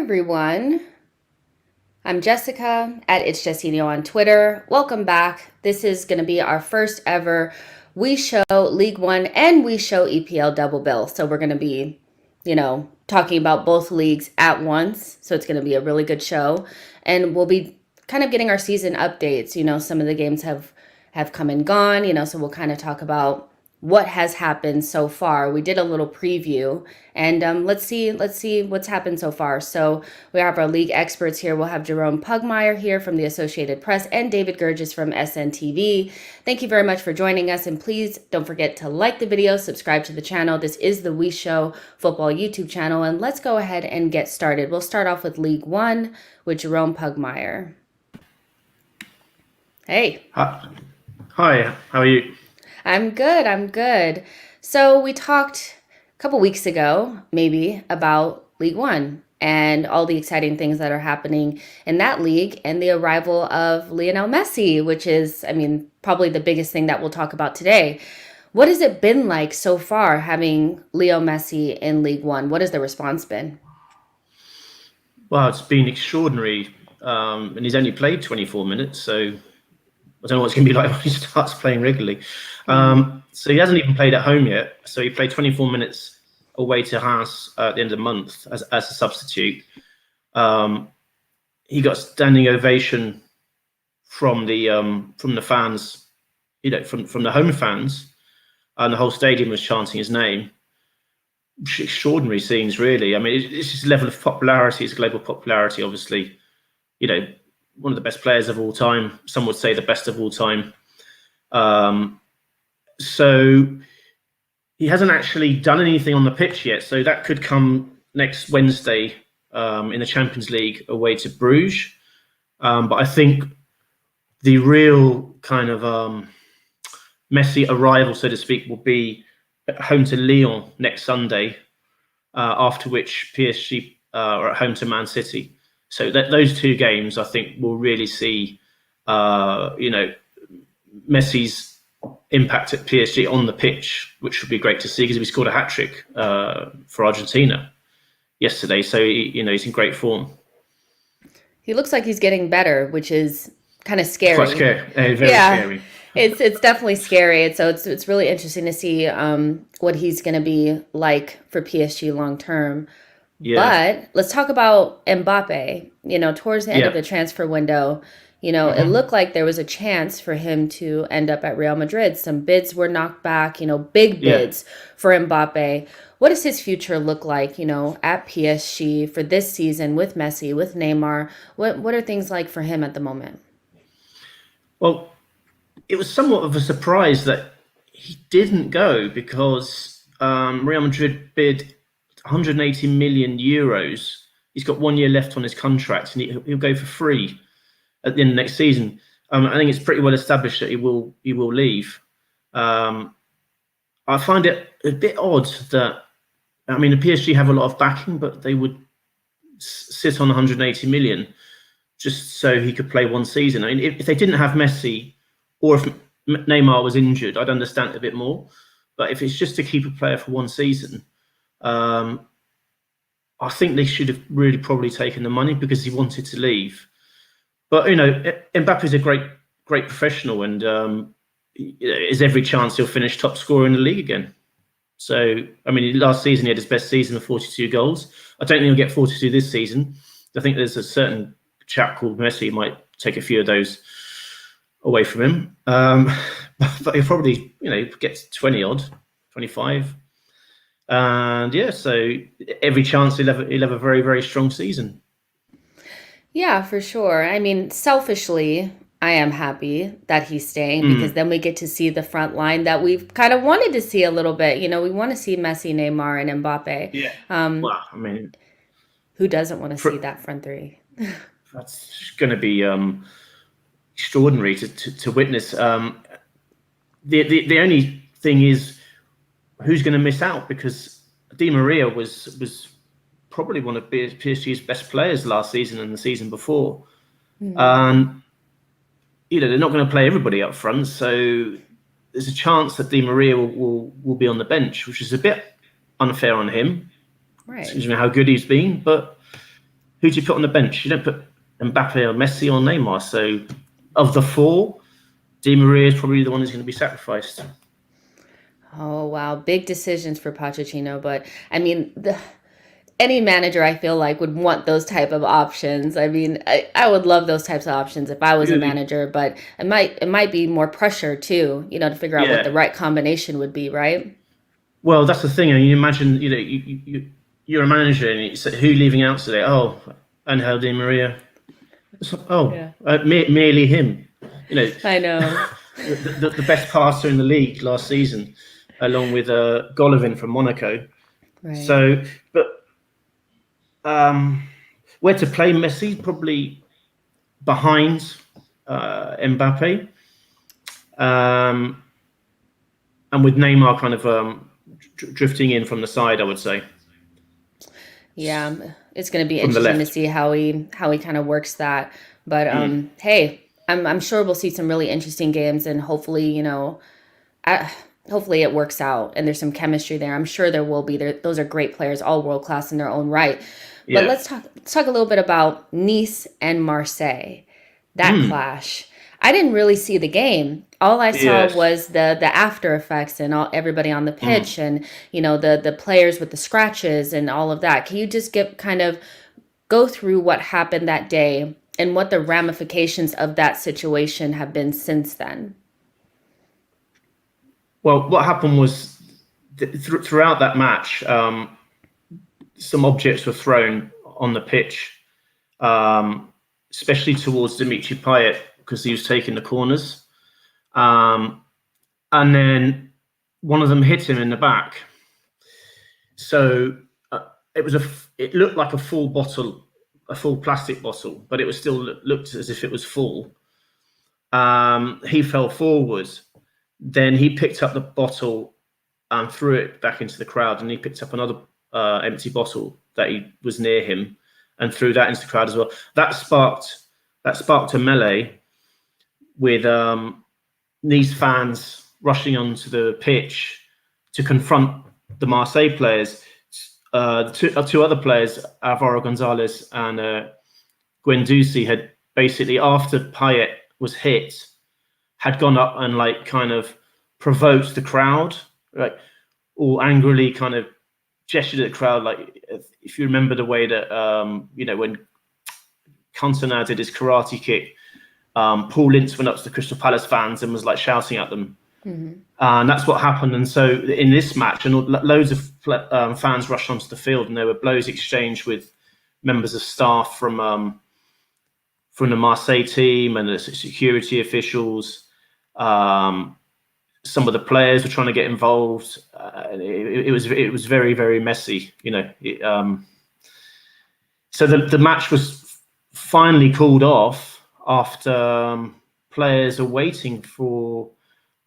everyone. I'm Jessica at It's Justino on Twitter. Welcome back. This is going to be our first ever WeShow League One and WeShow EPL double bill. So we're going to be, talking about both leagues at once. So it's going to be a really good show. And we'll be kind of getting our season updates. Some of the games have come and gone, so we'll kind of talk about what has happened so far. We did a little preview, and let's see what's happened so far. So we have our league experts here. We'll have Jerome Pugmire here from the Associated Press and David Gerges from SNTV. Thank you very much for joining us, and please don't forget to like the video, subscribe to the channel. This is the WeShow Football YouTube channel, and let's go ahead and get started. We'll start off with League One with Jerome Pugmire. Hey. Hi, how are you? I'm good. So we talked a couple weeks ago, maybe, about League One and all the exciting things that are happening in that league and the arrival of Lionel Messi, which is, probably the biggest thing that we'll talk about today. What has it been like so far having Leo Messi in League One? What has the response been? Well, it's been extraordinary, and he's only played 24 minutes, so I don't know what it's going to be like when he starts playing regularly. So he hasn't even played at home yet. So he played 24 minutes away to Haas at the end of the month as a substitute. He got standing ovation from the fans, from the home fans, and the whole stadium was chanting his name. Extraordinary scenes, really. It's his level of popularity, his global popularity, obviously. One of the best players of all time. Some would say the best of all time. So he hasn't actually done anything on the pitch yet. So that could come next Wednesday in the Champions League away to Bruges. But I think the real kind of Messi arrival, so to speak, will be at home to Lyon next Sunday, after which PSG are at home to Man City. So those two games, I think, will really see, Messi's impact at PSG on the pitch, which would be great to see because he scored a hat-trick for Argentina yesterday. So, he's in great form. He looks like he's getting better, which is kind of scary. Quite scary. Very scary. It's definitely scary. So it's really interesting to see what he's going to be like for PSG long term. Yeah. But let's talk about Mbappe. Towards the end of the transfer window, it looked like there was a chance for him to end up at Real Madrid. Some bids were knocked back, big bids for Mbappe. What does his future look like, at PSG for this season with Messi, with Neymar? What are things like for him at the moment? Well, it was somewhat of a surprise that he didn't go because Real Madrid bid 180 million euros. He's got 1 year left on his contract, and he'll go for free at the end of next season. I think it's pretty well established that he will leave. I find it a bit odd that the PSG have a lot of backing, but they would sit on 180 million just so he could play one season. If they didn't have Messi, or if Neymar was injured, I'd understand it a bit more. But if it's just to keep a player for one season, I think they should have really probably taken the money because he wanted to leave. But Mbappe is a great professional, and there's every chance he'll finish top scorer in the league again. So last season he had his best season of 42 goals. I don't think he'll get 42 this season. I think there's a certain chap called Messi who might take a few of those away from him. But he'll probably get 20 odd, 25. And so every chance he'll have a very, very strong season. Yeah, for sure. Selfishly, I am happy that he's staying because then we get to see the front line that we've kind of wanted to see a little bit. We want to see Messi, Neymar, and Mbappe. Yeah. Who doesn't want to see that front three? That's going to be extraordinary to witness. The only thing is, who's going to miss out? Because Di Maria was probably one of PSG's best players last season and the season before. And they're not going to play everybody up front, so there's a chance that Di Maria will be on the bench, which is a bit unfair on him. Right. Excuse me, how good he's been, but who do you put on the bench? You don't put Mbappe or Messi or Neymar. So of the four, Di Maria is probably the one who's going to be sacrificed. Oh wow, big decisions for Pochettino, but I mean, any manager I feel like would want those type of options. I mean, I would love those types of options if I was a Really? manager, but it might be more pressure too, to figure out what the Yeah. right combination would be, right? Well, that's the thing. I mean, you imagine, you're a manager and it's who leaving out today? Oh, Angel Di Maria. Oh, Yeah. merely him. You know, I know. the best passer in the league last season, along with Golovin from Monaco. Right. So, but where to play Messi? Probably behind Mbappe, um, and with Neymar kind of drifting in from the side, I would say, Yeah, it's going to be from the interesting to left. see how he kind of works that. But hey, I'm sure we'll see some really interesting games, and hopefully, I, hopefully it works out and there's some chemistry there. I'm sure there will be. Those are great players, all world class in their own right. But Yeah. let's talk a little bit about Nice and Marseille. That Mm. clash. I didn't really see the game. All I saw Yes. was the after effects and everybody on the Mm. pitch, and the players with the scratches and all of that. Can you just get kind of go through what happened that day and what the ramifications of that situation have been since then? Well, what happened was throughout that match, some objects were thrown on the pitch, especially towards Dimitri Payet because he was taking the corners. Um, and then one of them hit him in the back. So it looked like a full bottle, a full plastic bottle, but it was still looked as if it was full. He fell forward. Then he picked up the bottle and threw it back into the crowd. And he picked up another empty bottle that he was near him and threw that into the crowd as well. That sparked a melee with Nice fans rushing onto the pitch to confront the Marseille players. Two other players, Alvaro Gonzalez and Guendouzi, had basically, after Payet was hit, had gone up and like kind of provoked the crowd, like all angrily kind of gestured at the crowd. Like if you remember the way that when Cantona did his karate kick, Paul Ince went up to the Crystal Palace fans and was like shouting at them. Mm-hmm. And that's what happened. And so in this match, and loads of fans rushed onto the field, and there were blows exchanged with members of staff from the Marseille team and the security officials. Some of the players were trying to get involved. It was very, very messy. So the match was finally called off after players are waiting for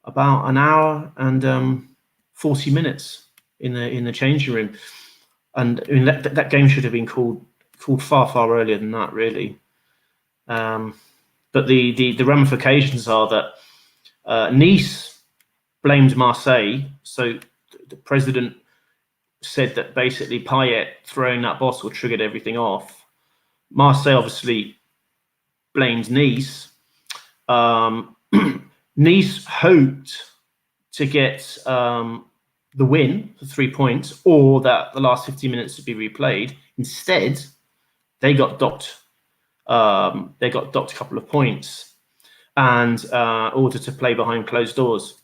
about an hour and 40 minutes in the changing room. And I mean that game should have been called far earlier than that, really. But the ramifications are that Nice blamed Marseille. So the president said that basically Payet throwing that bottle triggered everything off. Marseille obviously blamed Nice. Nice hoped to get the win for 3 points, or that the last 50 minutes would be replayed. Instead, they got docked. They got docked a couple of points and ordered to play behind closed doors.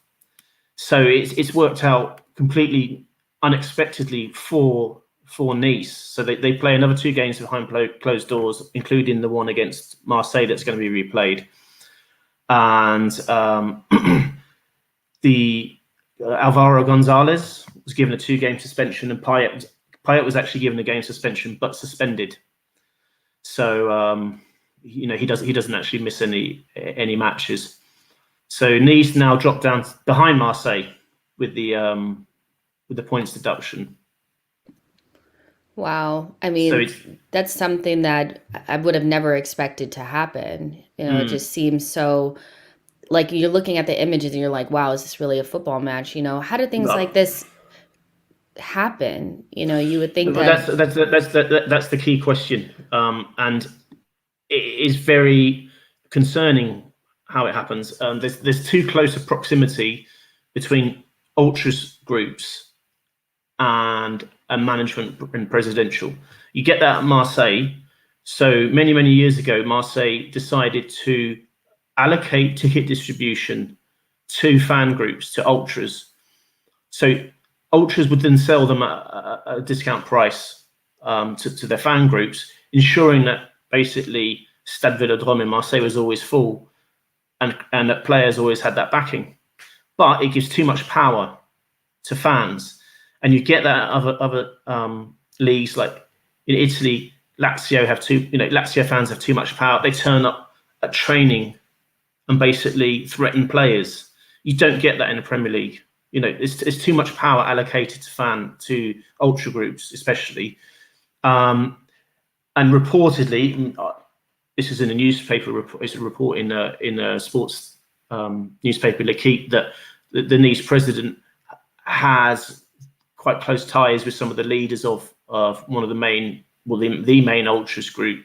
So it's worked out completely unexpectedly for Nice. So they play another 2 games behind closed doors, including the one against Marseille that's going to be replayed. And the Alvaro Gonzalez was given a 2-game suspension, and Payet was actually given a game suspension but suspended. So he doesn't actually miss any matches. So Nice now dropped down behind Marseille with the points deduction. Wow. I So mean, it's that's something that I would have never expected to happen. It just seems so like you're looking at the images and you're like, wow, is this really a football match? How do things like well, this happen? You would think Well, that. that's the key question, and it is very concerning how it happens. There's too close a proximity between ultras groups and management and presidential. You get that at Marseille. So many years ago, Marseille decided to allocate ticket distribution to fan groups, to ultras. So ultras would then sell them at a discount price to their fan groups, ensuring that basically Stade Vélodrome in Marseille was always full, and that players always had that backing. But it gives too much power to fans, and you get that at other leagues, like in Italy. Lazio fans have too much power. They turn up at training and basically threaten players. You don't get that in the Premier League. It's too much power allocated to ultra groups, especially. And reportedly, this is in a newspaper report. It's a report in a sports newspaper, Ligue, that the Nice president has quite close ties with some of the leaders of one of the main, the main ultras group,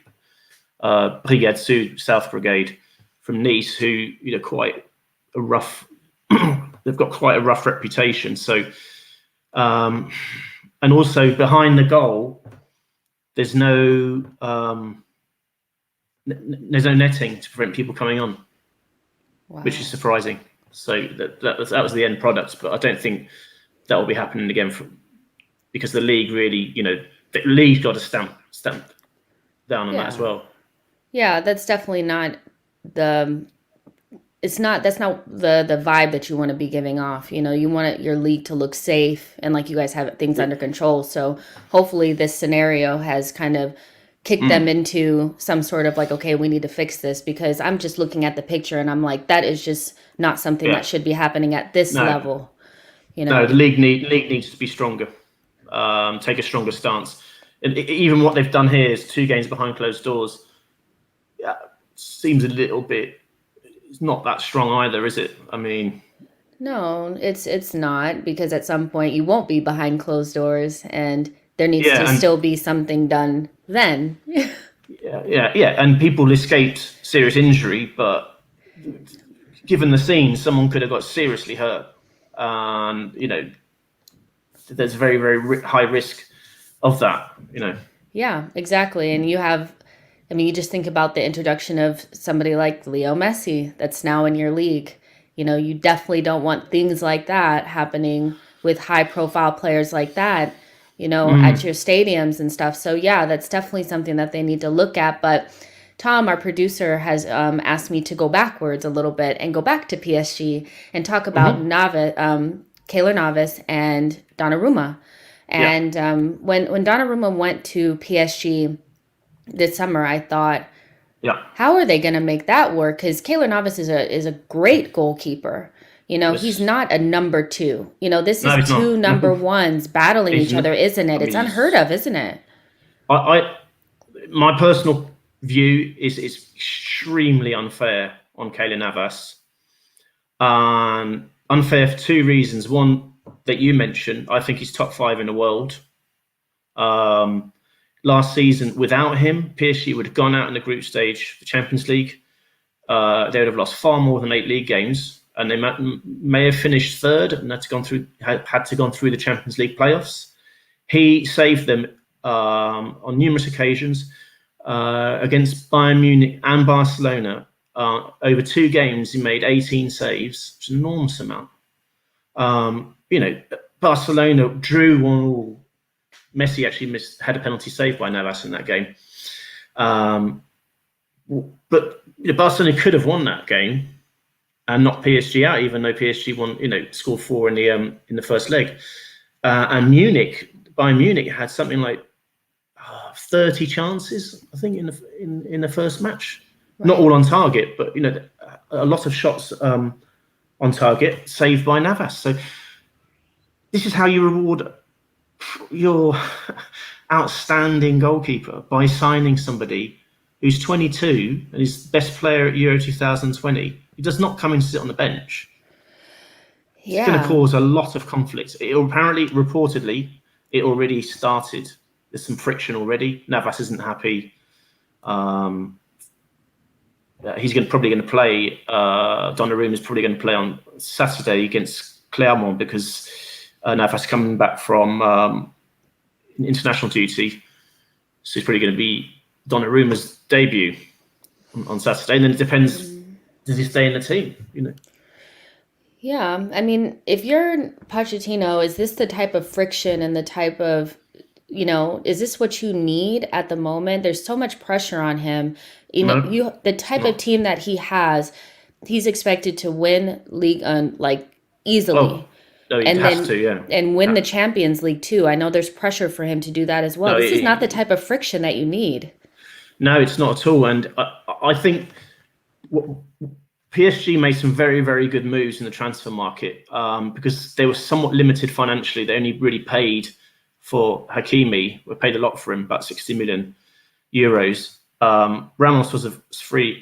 Brigade Sud, South Brigade, from Nice, who quite a rough. They've got quite a rough reputation. So, and also behind the goal, there's no netting to prevent people coming on, which is surprising. So that was the end product, but I don't think that will be happening again because the league really, the league's got to stamp down on that as well. Yeah, that's definitely not that's not the vibe that you want to be giving off. You want your league to look safe and like you guys have things under control. So hopefully this scenario has kind of kicked them into some sort of like, okay, we need to fix this, because I'm just looking at the picture and I'm like, that is just not something that should be happening at this level. No, the league needs to be stronger, take a stronger stance. And even what they've done here is 2 games behind closed doors. Yeah, seems a little bit. It's not that strong either, is it? I mean, no, it's not, because at some point you won't be behind closed doors, and there needs to still be something done then. Yeah, and people escaped serious injury, but given the scene, someone could have got seriously hurt. There's very, very high risk of that. Yeah, exactly. And you just think about the introduction of somebody like Leo Messi that's now in your league. You definitely don't want things like that happening with high profile players like that, at your stadiums and stuff. So yeah, that's definitely something that they need to look at. But Tom, our producer, has asked me to go backwards a little bit and go back to PSG and talk about Navas, Keylor Navas and Donnarumma. And when Donnarumma went to PSG this summer, I thought, how are they going to make that work? Because Keylor Navas is a great goalkeeper. He's not a number 2. This is 2 number 1s battling each other, isn't it? It's unheard of, isn't it? My personal view is it's extremely unfair on Keylor Navas. Unfair for 2 reasons. One that you mentioned, I think he's top 5 in the world. Last season, without him, PSG would have gone out in the group stage for Champions League. They would have lost far more than 8 league games, and they may have finished 3rd and had to gone through the Champions League playoffs. He saved them on numerous occasions against Bayern Munich and Barcelona. Over 2 games, he made 18 saves, which is an enormous amount. Barcelona drew 1-1. Messi actually had a penalty saved by Navas in that game. But Barcelona could have won that game and knocked PSG out, even though PSG won, scored 4 in the first leg. And Bayern Munich had something like 30 chances, I think, in the first match. Right. Not all on target, but a lot of shots on target saved by Navas. So this is how you reward your outstanding goalkeeper, by signing somebody who's 22 and is best player at Euro 2020. He does not come and sit on the bench. Yeah. It's going to cause a lot of conflict. It apparently, reportedly, it already started. There's some friction already. Navas isn't happy. He's probably going to play. Donnarumma is probably going to play on Saturday against Clermont because Navas coming back from international duty, so it's probably going to be Donnarumma's debut on Saturday. And then it depends: does he stay in the team? Yeah, I mean, if you're Pochettino, is this the type of friction and the type of, is this what you need at the moment? There's so much pressure on him. No, The type of team that he has, he's expected to win League like easily. Well, no, he has to, yeah, and win the Champions League too. I know there's pressure for him to do that as well. No, This is not the type of friction that you need. No, it's not at all. And I think PSG made some very, very good moves in the transfer market because they were somewhat limited financially. They only really paid for Hakimi. We paid a lot for him, about 60 million euros. Ramos was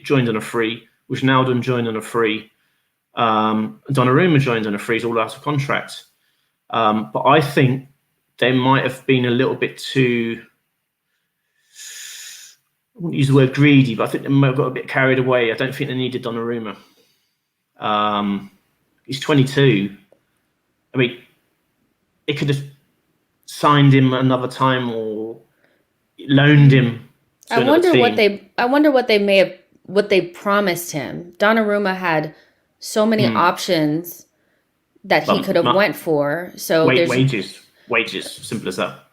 joined on a free. Wijnaldum joined on a free. Donnarumma joined on a free. He's all out of contract. But I think they might have been a little bit too, I wouldn't use the word greedy, but I think they might have got a bit carried away. I don't think they needed Donnarumma. He's 22. I mean, it could have signed him another time or loaned him to another team. I wonder what they promised him. Donnarumma had so many options that he could have went for. So wages, simple as that.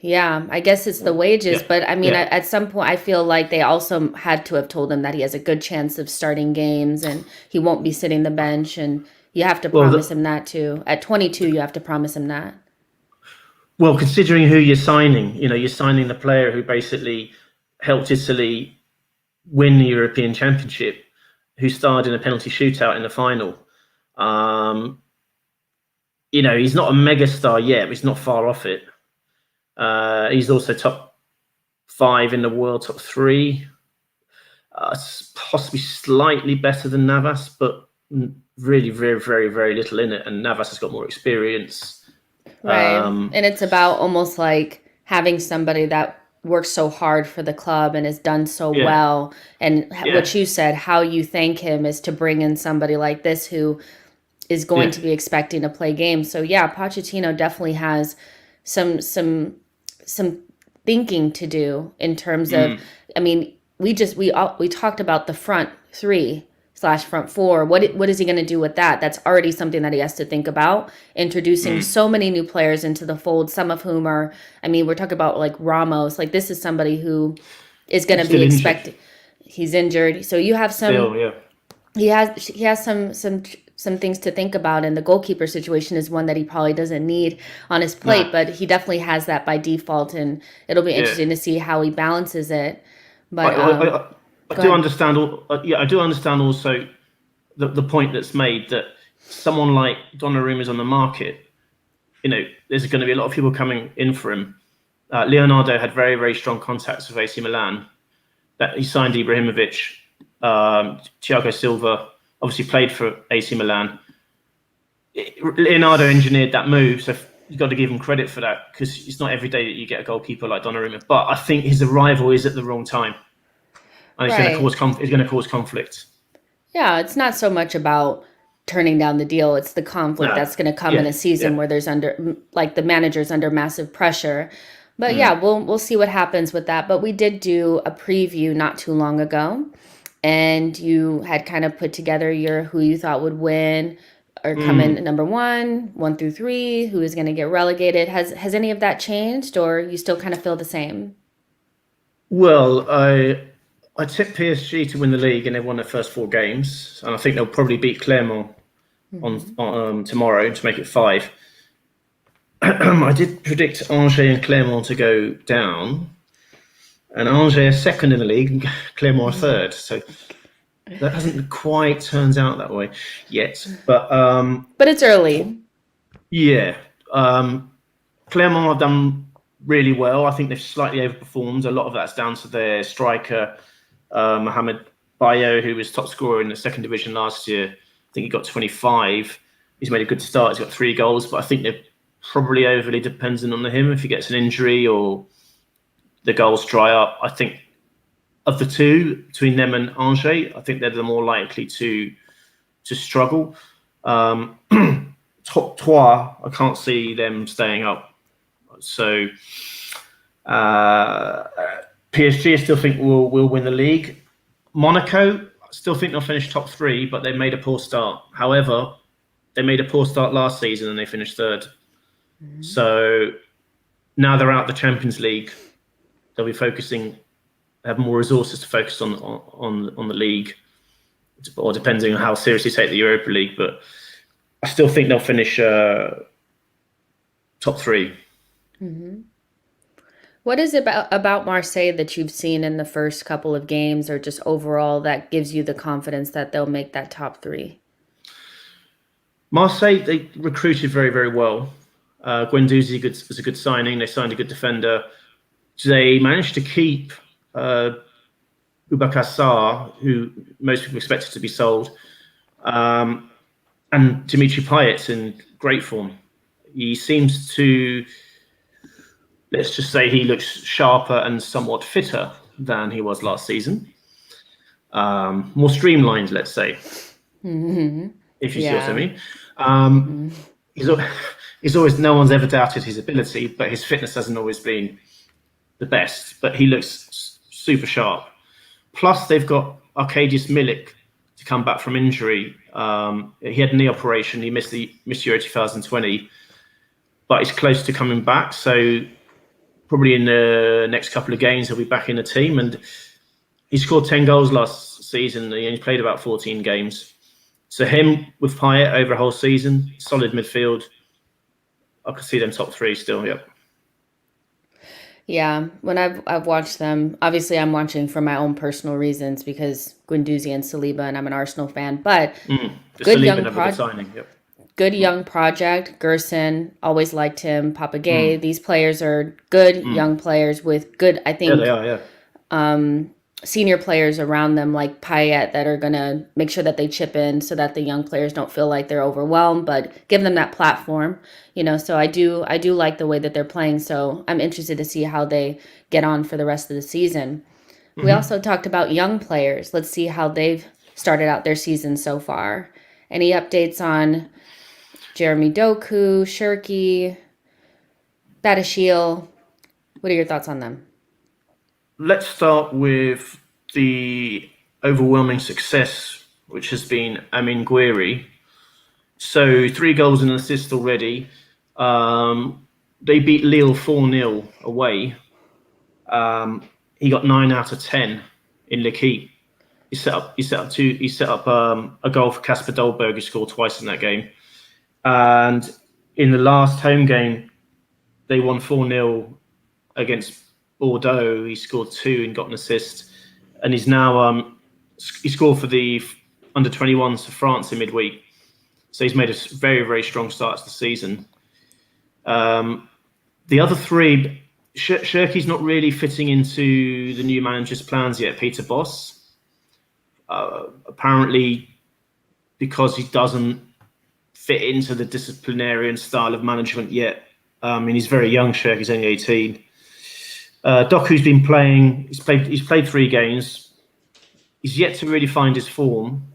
Yeah, I guess it's the wages, but I mean, at some point, I feel like they also had to have told him that he has a good chance of starting games and he won't be sitting the bench, and you have to promise him that too. At 22, you have to promise him that. Well, considering who you're signing, you're signing the player who basically helped Italy win the European Championship, who starred in a penalty shootout in the final. He's not a megastar yet, but he's not far off it. He's also top 5 in the world, top 3. Possibly slightly better than Navas, but really very, very, very little in it. And Navas has got more experience. Right. And it's about almost like having somebody that works so hard for the club and has done so well. And what you said, how you thank him is to bring in somebody like this who is going to be expecting to play games. So Pochettino definitely has some thinking to do in terms of, I mean, we talked about the front 3/front 4. What is he going to do with that? That's already something that he has to think about. Introducing so many new players into the fold, some of whom are, I mean, we're talking about like Ramos. Like, this is somebody who is going to be expected. He's injured, so you have some. He has some things to think about, and the goalkeeper situation is one that he probably doesn't need on his plate, but he definitely has that by default, and it'll be interesting to see how he balances it. But I do understand. I do understand also the point that's made that someone like Donnarumma is on the market. There's going to be a lot of people coming in for him. Leonardo had very, very strong contacts with AC Milan. That he signed Ibrahimovic, Thiago Silva. Obviously played for AC Milan. Leonardo engineered that move, so you've got to give him credit for that, because it's not every day that you get a goalkeeper like Donnarumma. But I think his arrival is at the wrong time, and it's going to cause conflict. Yeah, it's not so much about turning down the deal; it's the conflict that's going to come in a season where there's the manager's under massive pressure. But we'll see what happens with that. But we did do a preview not too long ago. And you had kind of put together who you thought would win or come in number 1 through 3, who is going to get relegated. Has any of that changed, or you still kind of feel the same? Well, I tipped PSG to win the league, and they won their first 4 games, and I think they'll probably beat Clermont on tomorrow to make it 5. I did predict Angers and Clermont to go down. And Angers are second in the league, and Clermont are third. So that hasn't quite turned out that way yet. But it's early. Yeah. Clermont have done really well. I think they've slightly overperformed. A lot of that's down to their striker, Mohamed Bayo, who was top scorer in the second division last year. I think he got 25. He's made a good start. He's got 3 goals, but I think they've probably overly dependent on him if he gets an injury or the goals dry up. I think of the two, between them and Angers, I think they're the more likely to struggle. Top trois, I can't see them staying up. So PSG, I still think will win the league. Monaco, I still think they'll finish top three, but they made a poor start. However, they made a poor start last season and they finished third. Mm-hmm. So now they're out the Champions League. They'll be focusing, have more resources to focus on the league, or depending on how seriously they take the Europa League. But I still think they'll finish top three. Mm-hmm. What is it about Marseille that you've seen in the first couple of games, or just overall, that gives you the confidence that they'll make that top three? Marseille, they recruited very, very well. Guendouzi was a good signing. They signed a good defender. They managed to keep Boubacar Sarr, who most people expected to be sold, and Dimitri Payet's in great form. He seems to, let's just say, he looks sharper and somewhat fitter than he was last season. More streamlined, let's say, if you see what I mean. He's always, no one's ever doubted his ability, but his fitness hasn't always been the best. But he looks super sharp. Plus, they've got Arkadiusz Milik to come back from injury. He had a knee operation. He missed Euro 2020, but he's close to coming back. So probably in the next couple of games, he'll be back in the team. And he scored 10 goals last season. He only played about 14 games. So him with Payet over a whole season, solid midfield. I could see them top three still. Yep. Yeah, when I've watched them, obviously I'm watching for my own personal reasons because Guendouzi and Saliba, and I'm an Arsenal fan. But good young project. Yep. Good young project. Gerson, always liked him. Papagay. These players are good young players with good, I think. Yeah, they are. Yeah. Senior players around them like Payet that are going to make sure that they chip in so that the young players don't feel like they're overwhelmed, but give them that platform, so I do like the way that they're playing. So I'm interested to see how they get on for the rest of the season. We also talked about young players. Let's see how they've started out their season so far. Any updates on Jeremy Doku, Shirky, Badiashile? What are your thoughts on them? Let's start with the overwhelming success, which has been Amin Gouiri. So 3 goals and an assist already. They beat Lille 4-0 away. He got 9 out of 10 in Ligue. He set up a goal for Kasper Dolberg, who scored twice in that game. And in the last home game, they won 4-0 against Bordeaux. He scored 2 and got an assist, and he's now he scored for the under-21s for France in midweek. So he's made a very, very strong start to the season. The other 3, Shirky's not really fitting into the new manager's plans yet, Peter Bosz. Apparently, because he doesn't fit into the disciplinarian style of management yet. He's very young, Shirky's only 18. Doku's been playing. He's played 3 games. He's yet to really find his form.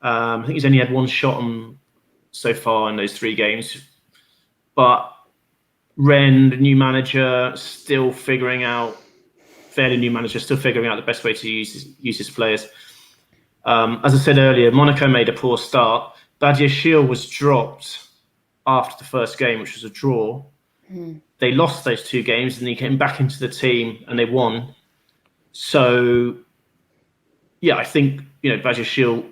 I think he's only had 1 shot on so far in those 3 games. But Ren, the new manager, fairly new manager, still figuring out the best way to use his players. As I said earlier, Monaco made a poor start. Badiashile was dropped after the first game, which was a draw. They lost those 2 games and he came back into the team and they won. So, yeah, I think Badiashile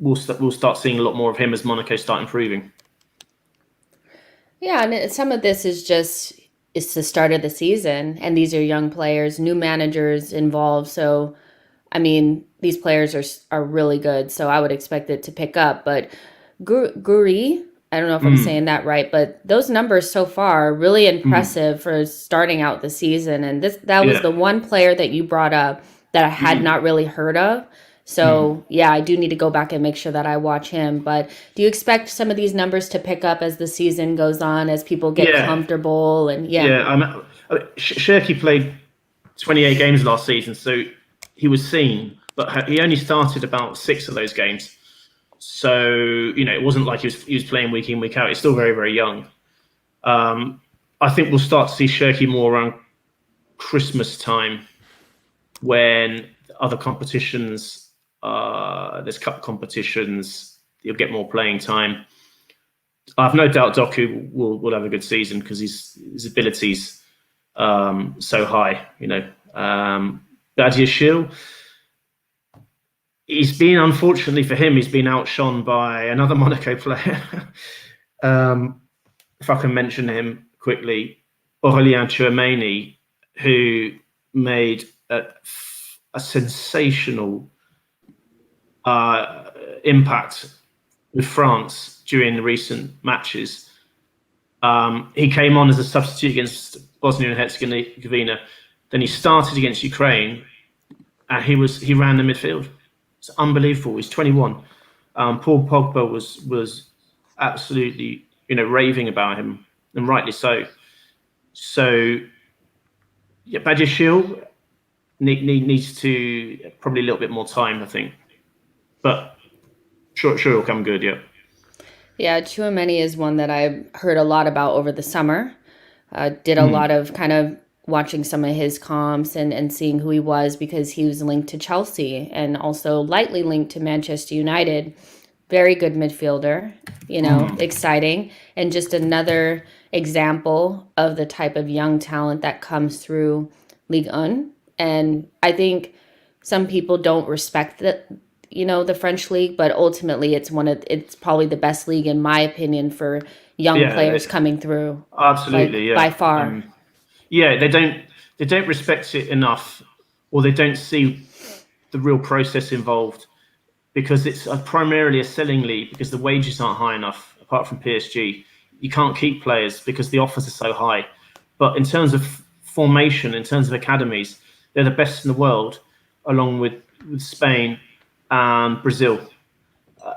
we'll start seeing a lot more of him as Monaco start improving. Yeah, and some of this is the start of the season, and these are young players, new managers involved. So, I mean, these players are really good. So I would expect it to pick up. But Gouiri, I don't know if I'm saying that right, but those numbers so far are really impressive for starting out the season. And that was the one player that you brought up that I had not really heard of. So, yeah, I do need to go back and make sure that I watch him. But do you expect some of these numbers to pick up as the season goes on, as people get Yeah, comfortable? And yeah. yeah. Shirky played 28 games last season, so he was seen, but he only started about 6 of those games. So it wasn't like he was playing week in, week out. He's still very, very young. I think we'll start to see Shirky more around Christmas time, when other competitions, there's cup competitions, you'll get more playing time. I've no doubt Doku will have a good season because his abilities so high. Badiashile, unfortunately for him, he's been outshone by another Monaco player. If I can mention him quickly, Aurélien Tchouameni, who made a sensational impact with France during the recent matches. He came on as a substitute against Bosnia and Herzegovina. Then he started against Ukraine, and he ran the midfield. It's unbelievable. He's 21. Paul Pogba was absolutely raving about him, and rightly so. So, yeah, Badiashile needs to probably a little bit more time, I think, but sure it'll come good. Yeah. Yeah, Chouameni is one that I heard a lot about over the summer. Did a lot of kind of watching some of his comps and seeing who he was, because he was linked to Chelsea and also lightly linked to Manchester United. Very good midfielder, exciting. And just another example of the type of young talent that comes through Ligue 1. And I think some people don't respect the French league, but ultimately it's probably the best league in my opinion for young players coming through. Absolutely, by far. They don't respect it enough, or they don't see the real process involved, because it's primarily a selling league, because the wages aren't high enough. Apart from PSG, you can't keep players because the offers are so high. But in terms of formation, in terms of academies, they're the best in the world, along with Spain and Brazil.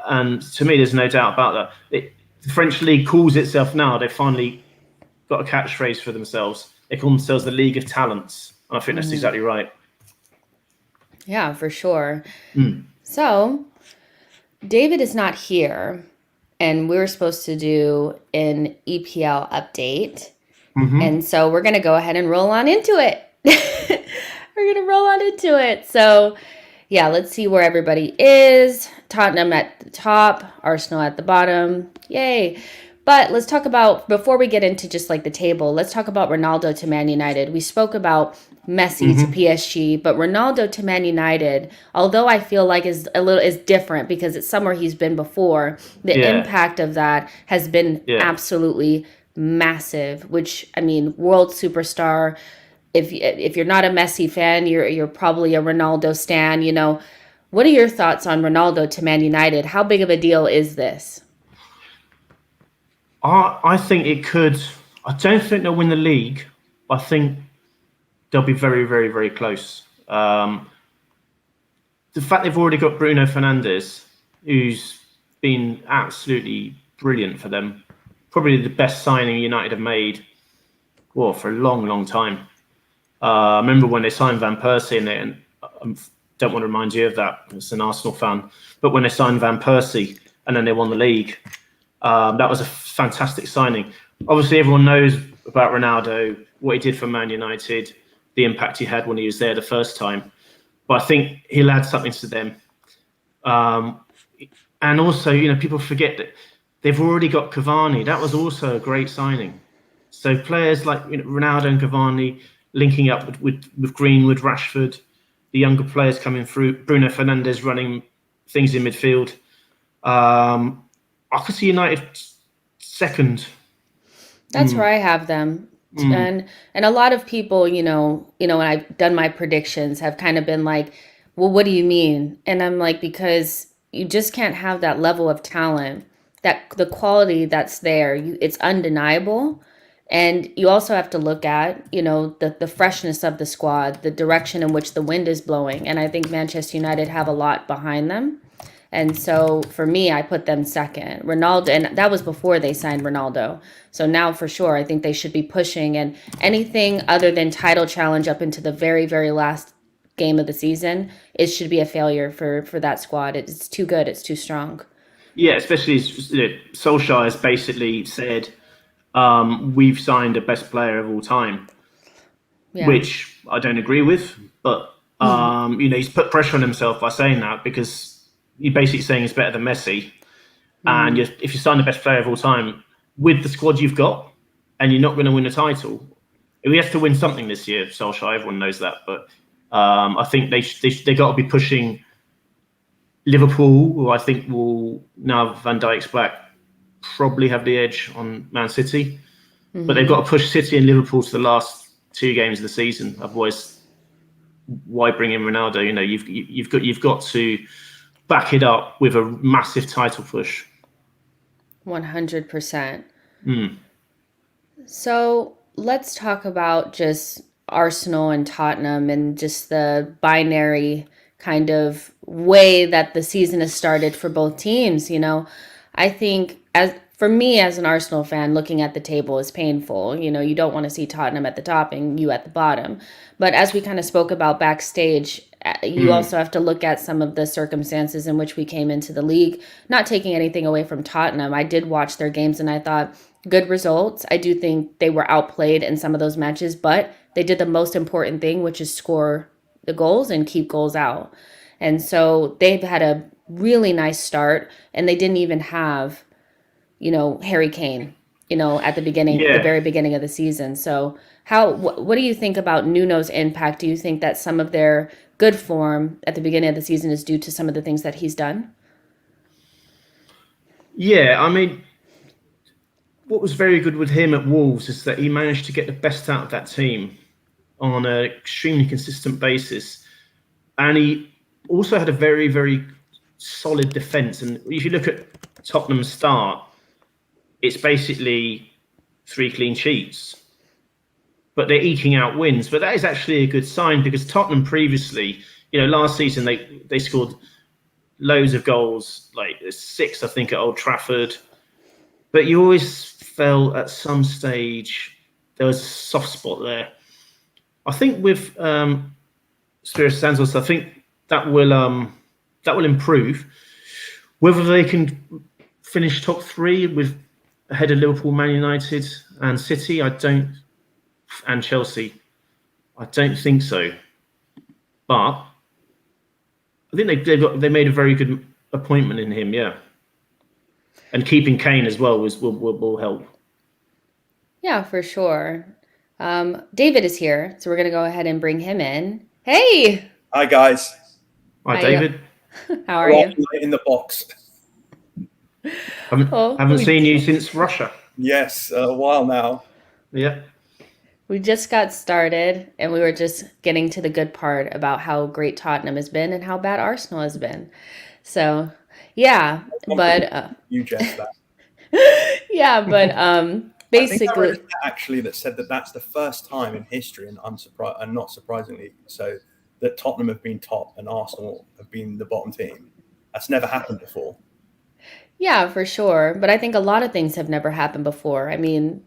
And to me, there's no doubt about that. The French league calls itself now, they've finally got a catchphrase for themselves. They call themselves the League of Talents. And I think that's exactly right. Yeah, for sure. So, David is not here, and we were supposed to do an EPL update. And so we're going to go ahead and roll on into it. We're going to roll on into it. So, yeah, let's see where everybody is. Tottenham at the top, Arsenal at the bottom. Yay. But let's talk about, before we get into just like the table, let's talk about Ronaldo to Man United. We spoke about Messi to PSG, but Ronaldo to Man United, although I feel like is different because it's somewhere he's been before, the impact of that has been absolutely massive, which, I mean, world superstar. If you're not a Messi fan, you're probably a Ronaldo stan, What are your thoughts on Ronaldo to Man United? How big of a deal is this? I think it could. I don't think they'll win the league. I think they'll be very, very, very close. The fact they've already got Bruno Fernandes, who's been absolutely brilliant for them, probably the best signing United have made, for a long, long time. I remember when they signed Van Persie, and I don't want to remind you of that, as an Arsenal fan, but when they signed Van Persie and then they won the league, that was a fantastic signing. Obviously, everyone knows about Ronaldo, what he did for Man United, the impact he had when he was there the first time. But I think he'll add something to them. And also, people forget that they've already got Cavani. That was also a great signing. So players like Ronaldo and Cavani linking up with Greenwood, Rashford, the younger players coming through, Bruno Fernandes running things in midfield. I could see United second. That's where I have them. And a lot of people, when I've done my predictions, have kind of been like, well, what do you mean? And I'm like, because you just can't have that level of talent, that the quality that's there, it's undeniable. And you also have to look at, the freshness of the squad, the direction in which the wind is blowing. And I think Manchester United have a lot behind them. And so for me, I put them second. Ronaldo, and that was before they signed Ronaldo. So now for sure, I think they should be pushing. And anything other than title challenge up into the very, very last game of the season, it should be a failure for that squad. It's too good. It's too strong. Yeah, especially Solskjaer has basically said, we've signed the best player of all time, Yeah. which I don't agree with. But, he's put pressure on himself by saying that, because you're basically saying he's better than Messi. And if you sign the best player of all time with the squad you've got, and you're not going to win a title, we have to win something this year. Solskjaer, everyone knows that, but I think they got to be pushing Liverpool, who I think will, now Van Dijk's back, probably have the edge on Man City. But they've got to push City and Liverpool to the last 2 games of the season. Otherwise, why bring in Ronaldo? You've got to back it up with a massive title push. 100%. So let's talk about just Arsenal and Tottenham and just the binary kind of way that the season has started for both teams. I think for me as an Arsenal fan, looking at the table is painful. You don't want to see Tottenham at the top and you at the bottom. But as we kind of spoke about backstage, you also have to look at some of the circumstances in which we came into the league. Not taking anything away from Tottenham, I did watch their games and I thought good results. I do think they were outplayed in some of those matches, but they did the most important thing, which is score the goals and keep goals out. And so they've had a really nice start, and they didn't even have, Harry Kane, at the beginning, the very beginning of the season. So what do you think about Nuno's impact? Do you think that some of their good form at the beginning of the season is due to some of the things that he's done? Yeah, I mean, what was very good with him at Wolves is that he managed to get the best out of that team on an extremely consistent basis. And he also had a very, very solid defence. And if you look at Tottenham's start, it's basically 3 clean sheets. But they're eking out wins. But that is actually a good sign, because Tottenham previously, last season they scored loads of goals, like 6, I think, at Old Trafford. But you always felt at some stage there was a soft spot there. I think with Spirit Santos, I think that will improve. Whether they can finish top 3 with ahead of Liverpool, Man United, and City, and Chelsea, I don't think so. But I think they made a very good appointment in him, yeah. And keeping Kane as well will help. Yeah, for sure. David is here, so we're going to go ahead and bring him in. Hey! Hi, guys. Hi, David. How are you? In the box. Haven't seen you since Russia. Yes, a while now. Yeah. We just got started, and we were just getting to the good part about how great Tottenham has been and how bad Arsenal has been. So, yeah, but you just that. Yeah, but basically, I think I read actually that said that that's the first time in history, and not surprisingly, so that Tottenham have been top and Arsenal have been the bottom team. That's never happened before. Yeah, for sure. But I think a lot of things have never happened before. I mean,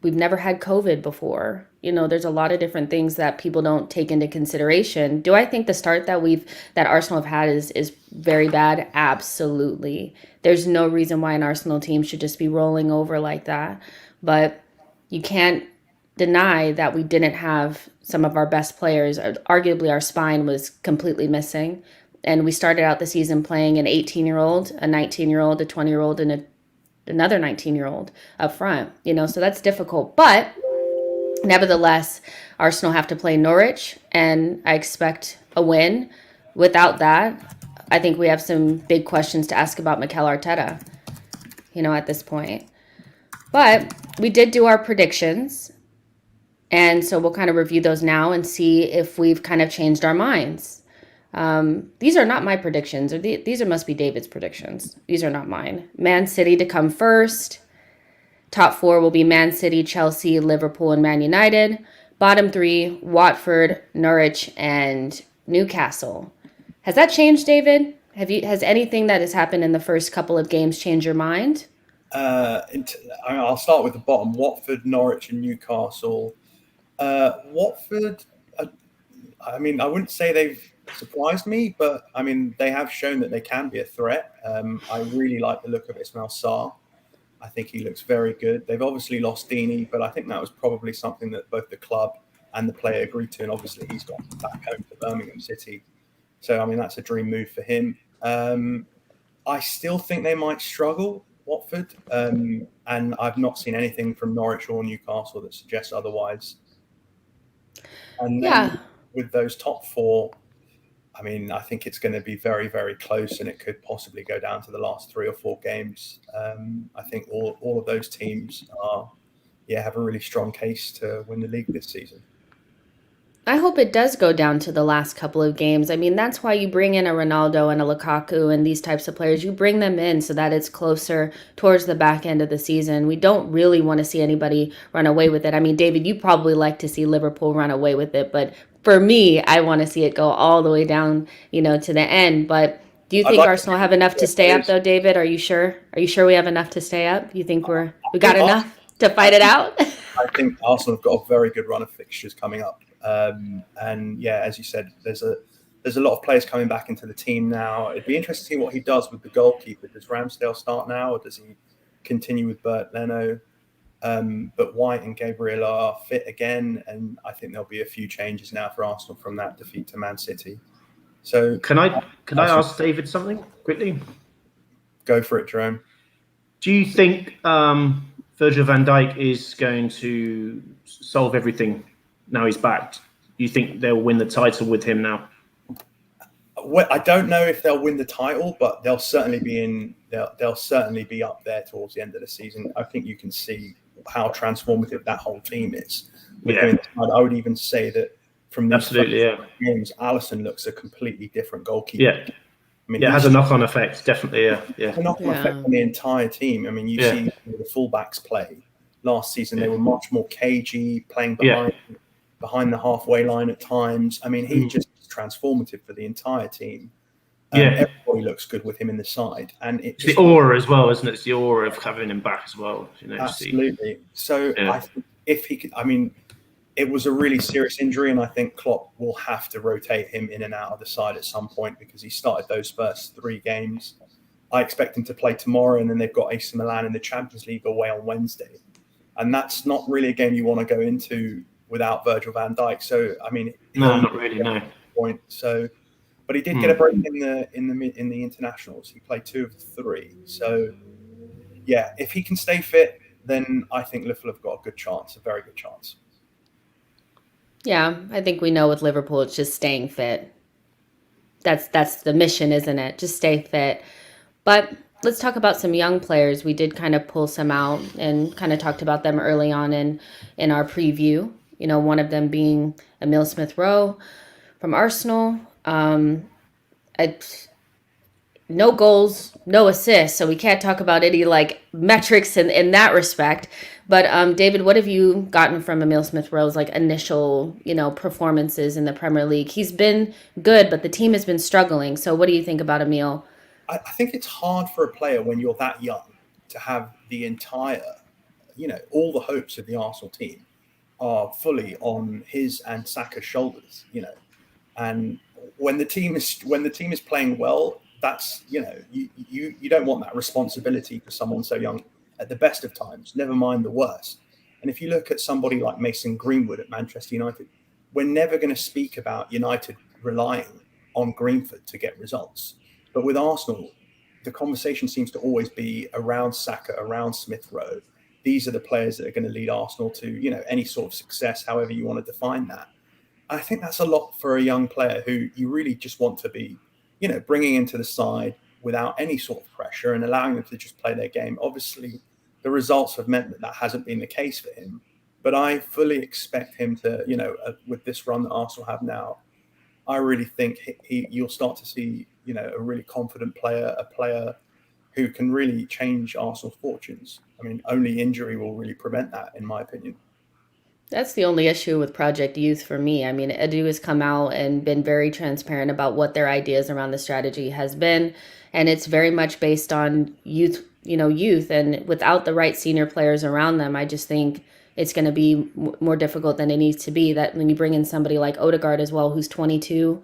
we've never had COVID before. There's a lot of different things that people don't take into consideration. Do I think the start that Arsenal have had is very bad? Absolutely. There's no reason why an Arsenal team should just be rolling over like that. But you can't deny that we didn't have some of our best players. Arguably, our spine was completely missing. And we started out the season playing an 18-year-old, a 19-year-old, a 20-year-old, and another 19-year-old up front, so that's difficult. But nevertheless, Arsenal have to play Norwich, and I expect a win. Without that, I think we have some big questions to ask about Mikel Arteta, at this point. But we did do our predictions, and so we'll kind of review those now and see if we've kind of changed our minds. These are not my predictions, or these must be David's predictions. These are not mine. Man City to come first. Top 4 will be Man City, Chelsea, Liverpool, and Man United. Bottom 3, Watford, Norwich, and Newcastle. Has that changed, David? Has anything that has happened in the first couple of games changed your mind? I'll start with the bottom: Watford, Norwich, and Newcastle. Watford, I mean, I wouldn't say they've surprised me, but I mean, they have shown that they can be a threat. I really like the look of Ismail Sarr. I think he looks very good. They've obviously lost Deeney, but I think that was probably something that both the club and the player agreed to. And obviously, he's gone back home to Birmingham City. So, I mean, that's a dream move for him. I still think they might struggle, Watford. And I've not seen anything from Norwich or Newcastle that suggests otherwise. And then with those top 4, I mean, I think it's going to be very, very close, and it could possibly go down to the last 3 or 4 games. I think all of those teams have a really strong case to win the league this season. I hope it does go down to the last couple of games. I mean, that's why you bring in a Ronaldo and a Lukaku and these types of players. You bring them in so that it's closer towards the back end of the season. We don't really want to see anybody run away with it. I mean, David, you probably like to see Liverpool run away with it, but for me, I want to see it go all the way down, to the end. But do you think Arsenal have enough to stay up, though, David? Are you sure? Are you sure we have enough to stay up? You think we got enough to fight it out? I think Arsenal have got a very good run of fixtures coming up. And yeah, as you said, there's a lot of players coming back into the team now. It'd be interesting to see what he does with the goalkeeper. Does Ramsdale start now, or does he continue with Bert Leno? But White and Gabriel are fit again, and I think there'll be a few changes now for Arsenal from that defeat to Man City. So can I ask David something quickly? Go for it, Jerome. Do you think Virgil van Dijk is going to solve everything now he's back? Do you think they'll win the title with him now? Well, I don't know if they'll win the title, but they'll certainly be they'll certainly be up there towards the end of the season. I think you can see how transformative that whole team is. I would even say that from these games, Alisson looks a completely different goalkeeper. Yeah. I mean, it has a knock-on effect, definitely. Yeah. A knock-on effect on the entire team. I mean, you see the fullbacks play last season; they were much more cagey, playing behind the halfway line at times. I mean, he just is transformative for the entire team. Everybody looks good with him in the side, and it's the aura as well, isn't it? It's the aura of having him back as well. Absolutely. So I think if he could, I mean, it was a really serious injury, and I think Klopp will have to rotate him in and out of the side at some point because he started those first 3 games. I expect him to play tomorrow, and then they've got AC Milan in the Champions League away on Wednesday, and that's not really a game you want to go into without Virgil van Dijk. So I mean, no, not really, no. Point. So, but he did get a break in the internationals. He played 2 of 3. So yeah, if he can stay fit, then I think Liverpool have got a good chance, a very good chance. Yeah, I think we know with Liverpool, it's just staying fit. That's the mission, isn't it? Just stay fit. But let's talk about some young players. We did kind of pull some out and kind of talked about them early on in our preview. One of them being Emile Smith-Rowe from Arsenal. No goals, no assists, so we can't talk about any metrics in that respect. But David, what have you gotten from Emile Smith-Rowe's initial performances in the Premier League? He's been good, but the team has been struggling. So what do you think about Emile? I think it's hard for a player when you're that young to have the entire, all the hopes of the Arsenal team are fully on his and Saka's shoulders. And when the team is playing well, that's you don't want that responsibility for someone so young at the best of times, never mind the worst. And if you look at somebody like Mason Greenwood at Manchester United, we're never going to speak about United relying on Greenwood to get results. But with Arsenal, the conversation seems to always be around Saka, around Smith-Rowe. These are the players that are going to lead Arsenal to any sort of success, however you want to define that. I think that's a lot for a young player who you really just want to be bringing into the side without any sort of pressure and allowing them to just play their game. Obviously, the results have meant that hasn't been the case for him. But I fully expect him to, with this run that Arsenal have now, I really think you'll start to see, a really confident player, a player who can really change Arsenal's fortunes. I mean, only injury will really prevent that, in my opinion. That's the only issue with Project Youth for me. I mean, Edu has come out and been very transparent about what their ideas around the strategy has been, and it's very much based on youth, youth, and without the right senior players around them, I just think it's going to be more difficult than it needs to be. That when you bring in somebody like Odegaard as well, who's 22,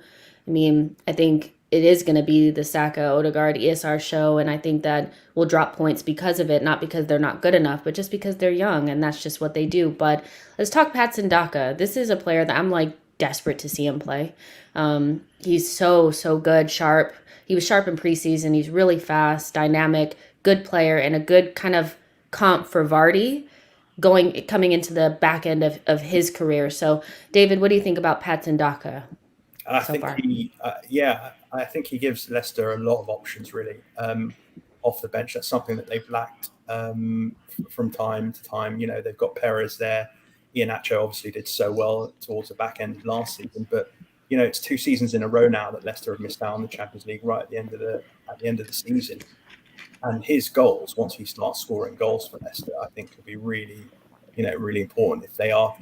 I mean, I think it is going to be the Saka Odegaard ESR show, and I think that we'll drop points because of it, not because they're not good enough, but just because they're young, and that's just what they do. But let's talk Patson Daka. This is a player that I'm like desperate to see him play. He's so good, sharp. He was sharp in preseason. He's really fast, dynamic, good player, and a good kind of comp for Vardy coming into the back end of his career. So, David, what do you think about Patson Daka? I think he gives Leicester a lot of options, really, off the bench. That's something that they've lacked from time to time. You know, they've got Perez there. Iheanacho obviously did so well towards the back end of last season, but you know, it's 2 seasons in a row now that Leicester have missed out on the Champions League right at the end of the season. And his goals, once he starts scoring goals for Leicester, I think could be really, really important if they are,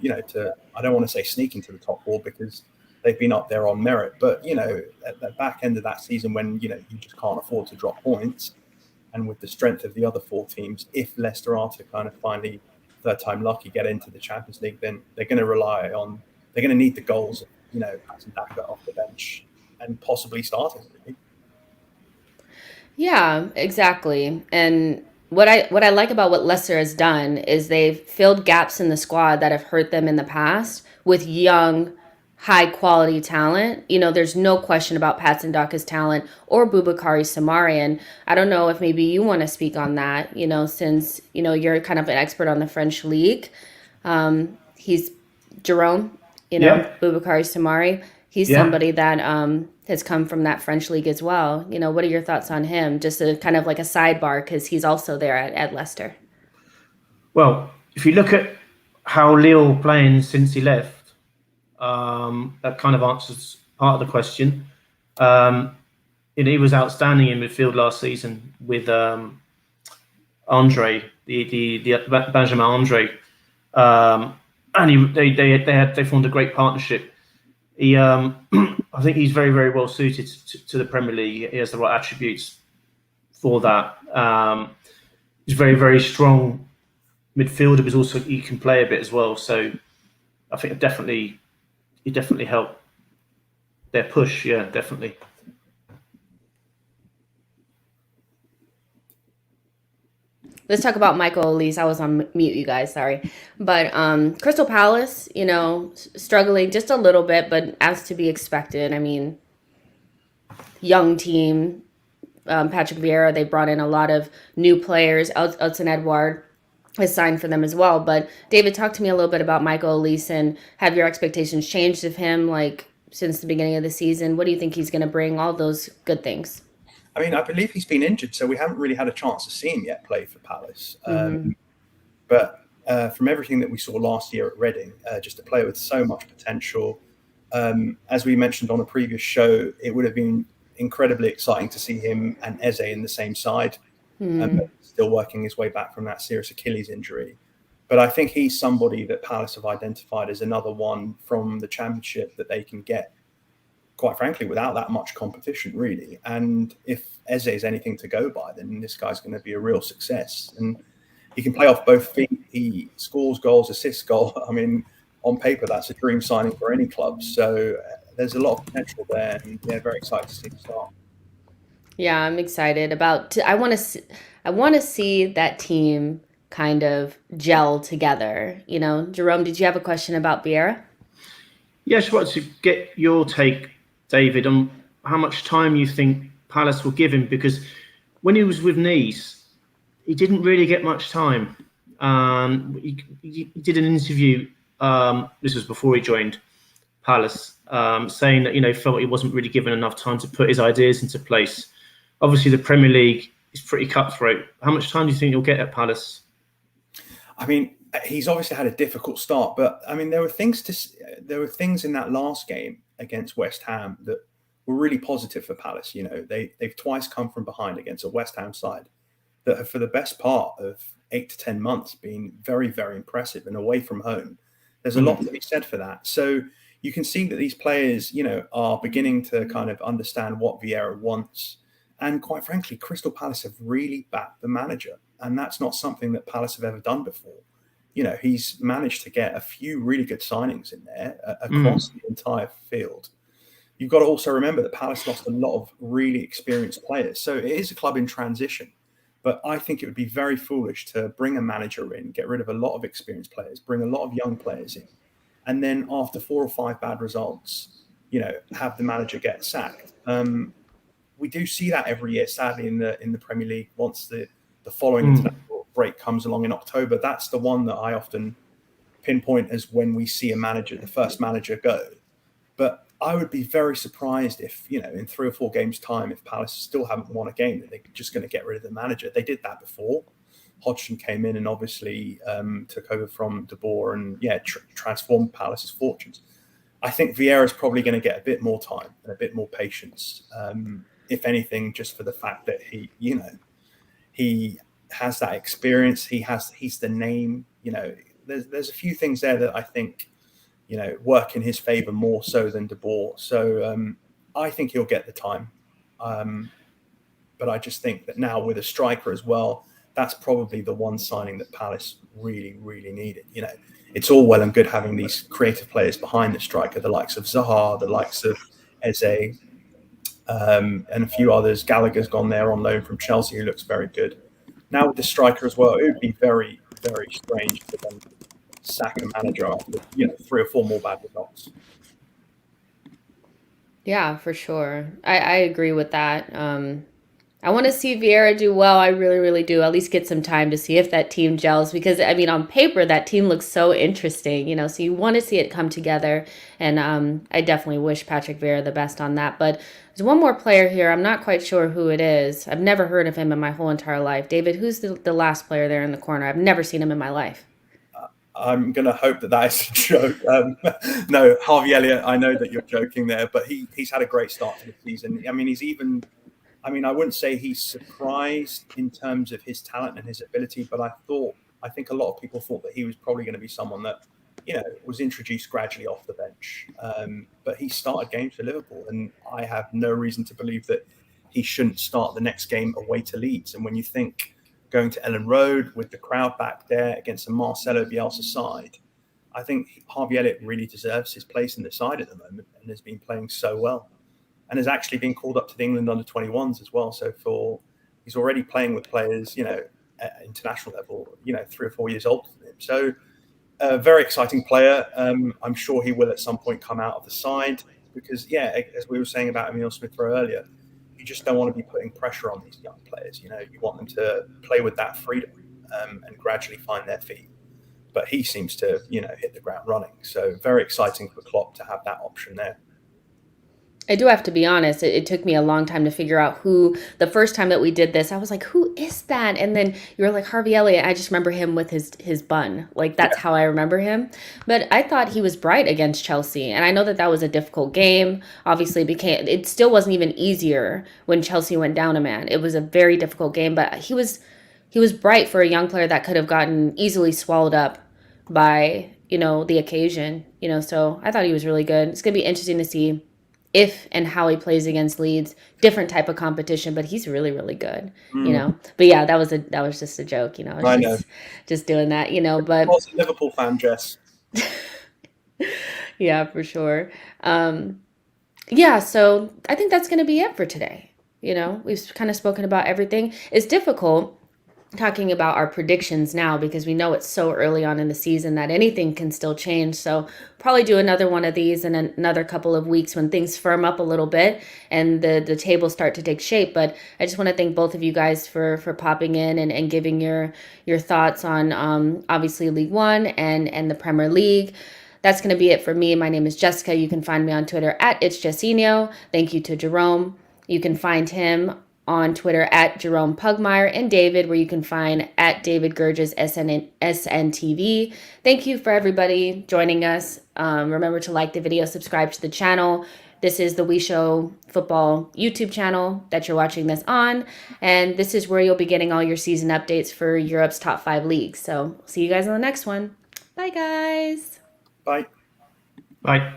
I don't want to say sneaking to the top 4 because they've been up there on merit, but at the back end of that season when you just can't afford to drop points, and with the strength of the other 4 teams, if Leicester are to kind of finally third time lucky get into the Champions League, then they're going to need the goals of Patson Daka off the bench and possibly starting. Really. Yeah, exactly. And what I like about what Leicester has done is they've filled gaps in the squad that have hurt them in the past with young, high quality talent. There's no question about Patson Daka's talent or Boubakary Soumaré. And I don't know if maybe you want to speak on that, since, you're kind of an expert on the French league. He's Jerome, Boubakary Soumaré. He's somebody that has come from that French league as well. What are your thoughts on him? Just a kind of like a sidebar because he's also there at Leicester. Well, if you look at how Lille playing since he left, that kind of answers part of the question. He was outstanding in midfield last season with Andre, the Benjamin Andre, and they formed a great partnership. He, I think he's very, very well suited to the Premier League. He has the right attributes for that. He's very, very strong midfielder, but also he can play a bit as well. So I think he definitely helped their push. Yeah, definitely. Let's talk about Michael Olise. I was on mute, you guys. Sorry. But Crystal Palace, struggling just a little bit, but as to be expected. I mean, young team. Patrick Vieira, they brought in a lot of new players. Elton Edouard has signed for them as well. But David, talk to me a little bit about Michael Olise, and have your expectations changed of him since the beginning of the season? What do you think he's going to bring? All those good things. I mean, I believe he's been injured, so we haven't really had a chance to see him yet play for Palace. But from everything that we saw last year at Reading, just a player with so much potential. As we mentioned on a previous show, it would have been incredibly exciting to see him and Eze in the same side, still working his way back from that serious Achilles injury. But I think he's somebody that Palace have identified as another one from the Championship that they can get, quite frankly, without that much competition, really. And if Eze is anything to go by, then this guy's going to be a real success. And he can play off both feet. He scores goals, assists goals. I mean, on paper, that's a dream signing for any club. So there's a lot of potential there, and very excited to see him start. Yeah, I'm excited about. I want to see that team kind of gel together. Jerome, did you have a question about Vieira? Yeah, I just wanted to get your take, David, on how much time you think Palace will give him, because when he was with Nice, he didn't really get much time. He did an interview. This was before he joined Palace, saying that he felt he wasn't really given enough time to put his ideas into place. Obviously, the Premier League is pretty cutthroat. How much time do you think he'll get at Palace? I mean, he's obviously had a difficult start, but I mean, there were things in that last game against West Ham that were really positive for Palace. They've twice come from behind against a West Ham side that have, for the best part of 8 to 10 months, been very, very impressive, and away from home. There's a lot to be said for that. So you can see that these players, are beginning to kind of understand what Vieira wants. And quite frankly, Crystal Palace have really backed the manager. And that's not something that Palace have ever done before. He's managed to get a few really good signings in there across the entire field. You've got to also remember that Palace lost a lot of really experienced players. So it is a club in transition. But I think it would be very foolish to bring a manager in, get rid of a lot of experienced players, bring a lot of young players in, and then after 4 or 5 bad results, have the manager get sacked. We do see that every year, sadly, in the Premier League. Once the following international break comes along in October, that's the one that I often pinpoint as when we see the first manager go. But I would be very surprised if, in 3 or 4 games' time, if Palace still haven't won a game, that they're just going to get rid of the manager. They did that before. Hodgson came in and obviously took over from De Boer and, transformed Palace's fortunes. I think Vieira is probably going to get a bit more time and a bit more patience, if anything, just for the fact that he has that experience. He's the name. There's a few things there that I think work in his favour more so than De Boer. So I think he'll get the time. But I just think that now with a striker as well, that's probably the one signing that Palace really, really needed. It's all well and good having these creative players behind the striker, the likes of Zaha, the likes of Eze, and a few others. Gallagher's gone there on loan from Chelsea, who looks very good. Now with the striker as well, it would be very, very strange for them to sack a manager after 3 or 4 more bad results. Yeah, for sure. I agree with that. I want to see Vieira do well. I really, really do. At least get some time to see if that team gels, because on paper that team looks so interesting, so you want to see it come together. And I definitely wish Patrick Vieira the best on that. But there's one more player here. I'm not quite sure who it is. I've never heard of him in my whole entire life. David, who's the last player there in the corner? I've never seen him in my life. I'm going to hope that is a joke. No, Harvey Elliott, I know that you're joking there, but he's had a great start to the season. I wouldn't say he's surprised in terms of his talent and his ability, but I think a lot of people thought that he was probably going to be someone that, was introduced gradually off the bench. But he started games for Liverpool, and I have no reason to believe that he shouldn't start the next game away to Leeds. And when you think going to Ellen Road with the crowd back there against a Marcelo Bielsa side, I think Harvey Elliott really deserves his place in the side at the moment and has been playing so well. And has actually been called up to the England under-21s as well. So he's already playing with players, at international level, 3 or 4 years older than him. So a very exciting player. I'm sure he will at some point come out of the side because, as we were saying about Emile Smith-Rowe earlier, you just don't want to be putting pressure on these young players. You want them to play with that freedom and gradually find their feet. But he seems to, hit the ground running. So very exciting for Klopp to have that option there. I do have to be honest, it took me a long time to figure out who, the first time that we did this, I was like, who is that? And then you were like, Harvey Elliott. I just remember him with his bun. Like, that's how I remember him. But I thought he was bright against Chelsea. And I know that was a difficult game. Obviously, it still wasn't even easier when Chelsea went down a man. It was a very difficult game. But he was bright for a young player that could have gotten easily swallowed up by, the occasion. So I thought he was really good. It's going to be interesting to see if and how he plays against Leeds, different type of competition, but he's really, really good, But yeah, that was just a joke, I know. Just doing that, but I was a Liverpool fan, Jess. Yeah, for sure. So I think that's going to be it for today. We've kind of spoken about everything. It's difficult talking about our predictions now because we know it's so early on in the season that anything can still change. So probably do another one of these in another couple of weeks when things firm up a little bit and the tables start to take shape. But I just want to thank both of you guys for popping in and giving your thoughts on obviously League One and the Premier League. That's going to be it for me. My name is Jessica. You can find me on Twitter at It's Jessinho. Thank you to Jerome. You can find him on Twitter at Jerome Pugmire, and David, where you can find at David Gerges SNTV. Thank you for everybody joining us. Remember to like the video, subscribe to the channel. This is the WeShow Football YouTube channel that you're watching this on. And this is where you'll be getting all your season updates for Europe's top 5 leagues. So see you guys on the next one. Bye, guys. Bye. Bye.